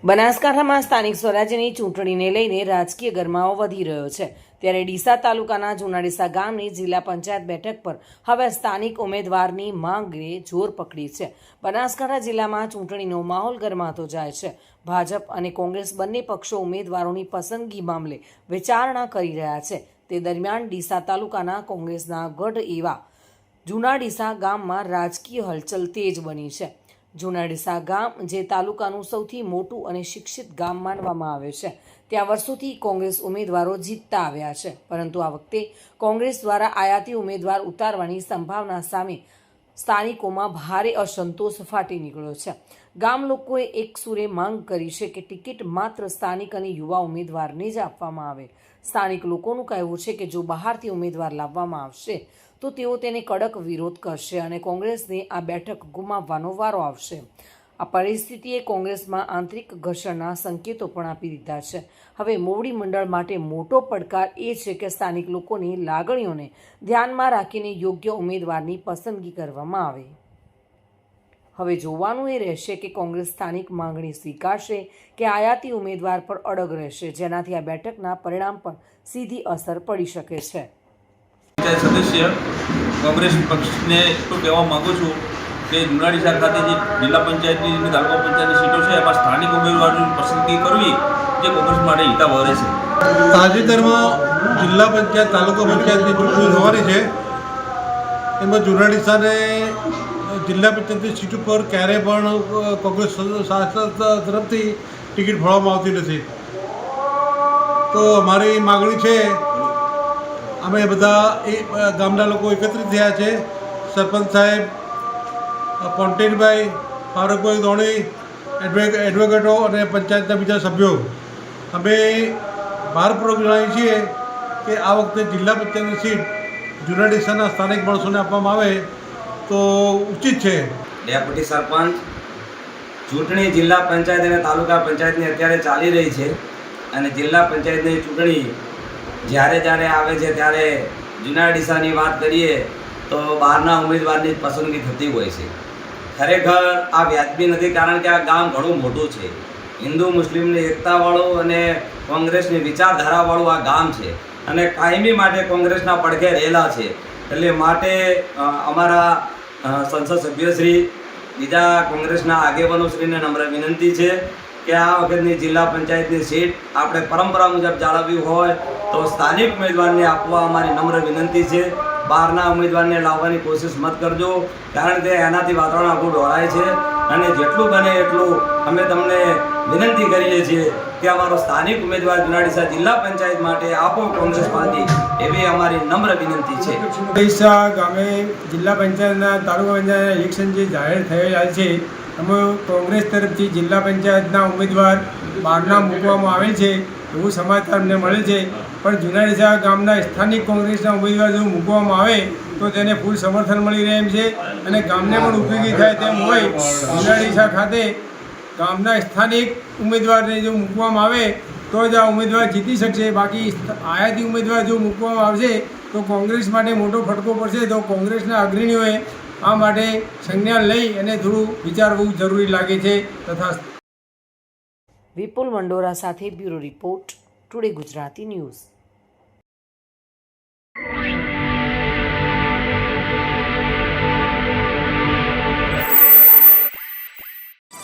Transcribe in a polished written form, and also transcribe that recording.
બનાસકાંઠામાં સ્થાનિક સ્વરાજ્યની ચૂંટણીને લઈને રાજકીય ગરમાવો વધી રહ્યો છે, ત્યારે ડીસા તાલુકાના જૂના ડીસા ગામની જિલ્લા પંચાયત બેઠક પર હવે સ્થાનિક ઉમેદવારની માંગે જોર પકડી છે. બનાસકાંઠા જિલ્લામાં ચૂંટણીનો માહોલ ગરમાતો જાય છે. ભાજપ અને કોંગ્રેસ બંને પક્ષો ઉમેદવારોની પસંદગી મામલે વિચારણા કરી રહ્યા છે. તે દરમિયાન ડીસા તાલુકાના કોંગ્રેસના ગઢ એવા જૂના ડીસા ગામમાં રાજકીય હલચલ તેજ બની છે. જૂના ડીસા ગામ જે તાલુકાનું સૌથી મોટું અને શિક્ષિત ગામ માનવામાં આવે છે, ત્યાં વર્ષોથી કોંગ્રેસ ઉમેદવારો જીતતા આવ્યા છે, પરંતુ આ વખતે કોંગ્રેસ દ્વારા આયાતી ઉમેદવાર ઉતારવાની સંભાવના સામે સ્થાનિકોમાં ભારે અસંતોષ ફાટી નીકળ્યો છે. ગામ લોકોએ એક સુરે માંગ કરી છે કે ટિકિટ માત્ર સ્થાનિક અને યુવા ઉમેદવારને જ આપવામાં આવે. સ્થાનિક લોકોનું કહેવું છે કે જો બહારથી ઉમેદવાર લાવવામાં આવશે તો તેઓ તેને કડક વિરોધ કરશે અને કોંગ્રેસને આ બેઠક ગુમાવવાનો વારો આવશે. આ પરિસ્થિતિએ કોંગ્રેસમાં આંતરિક ઘર્ષણના સંકેતો પણ આપી દીધા છે. હવે મોવડી મંડળ માટે મોટો પડકાર એ છે કે સ્થાનિક લોકોની લાગણીઓને ધ્યાનમાં રાખીને યોગ્ય ઉમેદવારની પસંદગી કરવામાં આવે. હવે જોવાનું એ રહેશે કે કોંગ્રેસ સ્થાનિક માંગણી સ્વીકારશે કે આયાતી ઉમેદવાર પર અડગ રહેશે, જેનાથી આ બેઠકના પરિણામ પર સીધી અસર પડી શકે છે. સદસ્ય કોંગ્રેસ પક્ષને એટલું કહેવા માગું છું કે જૂના ડીસા ખાતે જે જિલ્લા પંચાયતની અને તાલુકા પંચાયતની સીટો છે એમાં સ્થાનિક ઉમેદવારોની પસંદગી કરવી જે કોંગ્રેસ માટે હિતાવહ છે. તાજેતરમાં જિલ્લા પંચાયત તાલુકા પંચાયતની ચૂંટણી થવાની છે. એમાં જૂના ડીસાને જિલ્લા પંચાયતની સીટ ઉપર ક્યારેય પણ કોંગ્રેસ શાસક તરફથી ટિકિટ ફાળવવામાં આવતી નથી. તો અમારી માગણી છે, અમે બધા ગામના લોકો એકત્રિત થયા છે. સરપંચ સાહેબ, કોન્ટેનભાઈ, ફારૂકભાઈ ધોણી, એડવોકેટો અને પંચાયતના બીજા સભ્યો, અમે ભારપૂર્વક જણાવીએ છીએ કે આ વખતે જિલ્લા પંચાયતની સીટ જૂના ડીસાના સ્થાનિક માણસોને આપવામાં આવે તો ઉચિત છે. ડેપ્યુટી સરપંચ ચૂંટણી જિલ્લા પંચાયત અને તાલુકા પંચાયતની અત્યારે ચાલી રહી છે અને જિલ્લા પંચાયતની ચૂંટણી જ્યારે આવે છે ત્યારે જૂના ડીસાની વાત કરીએ તો બહારના ઉમેદવારની પસંદગી થતી હોય છે. ખરેખર આ વ્યાજબી નથી, કારણ કે આ ગામ ઘણું મોટું છે. હિન્દુ મુસ્લિમની એકતાવાળું અને કોંગ્રેસની વિચારધારાવાળું આ ગામ છે અને કાયમી માટે કોંગ્રેસના પડખે રહેલા છે. એટલે માટે અમારા સંસદ સભ્યશ્રી, બીજા કોંગ્રેસના આગેવાનોશ્રીને નમ્ર વિનંતી છે કે આ વખતની જિલ્લા પંચાયતની સીટ આપણે પરંપરા મુજબ જાળવવી હોય તો સ્થાનિક ઉમેદવારને આપવા અમારી નમ્ર વિનંતી છે. બહારના ઉમેદવારને લાવવાની કોશિશ મત કરજો, કારણ કે એનાથી વાતાવરણ આખું ડોળાય છે અને જેટલું બને એટલું અમે તમને વિનંતી કરીએ છીએ કે અમારો સ્થાનિક ઉમેદવાર જૂના ડીસા જિલ્લા પંચાયત માટે આપો કોંગ્રેસ પાર્ટી, એવી અમારી નમ્ર વિનંતી છે. ડીસા ગામે જિલ્લા પંચાયતના તાલુકા પંચાયતના ઇલેક્શન જે જાહેર થયેલા છે એમાં કોંગ્રેસ તરફથી જિલ્લા પંચાયતના ઉમેદવાર બહારના મૂકવામાં આવેલ છે એવું સમાચાર અમને મળે છે. પણ જૂના ડીસા ગામના સ્થાનિક કોંગ્રેસના ઉમેદવાર જો મૂકવામાં આવે તો તેને ફૂલ સમર્થન મળી રહે એમ છે અને ગામને પણ ઉપયોગી થાય તેમ હોય. જૂના ડીસા ખાતે ગામના સ્થાનિક ઉમેદવારને જો મૂકવામાં આવે તો જ આ ઉમેદવાર જીતી શકશે. બાકી આયાતી ઉમેદવાર જો મૂકવામાં આવશે તો કોંગ્રેસ માટે મોટો ફટકો પડશે. તો કોંગ્રેસના અગ્રણીઓએ આ માટે સંજ્ઞાન લઈ અને થોડું વિચારવું જરૂરી લાગે છે. તથા વિપુલ મંડોરા સાથે bureau report, today Gujarati news.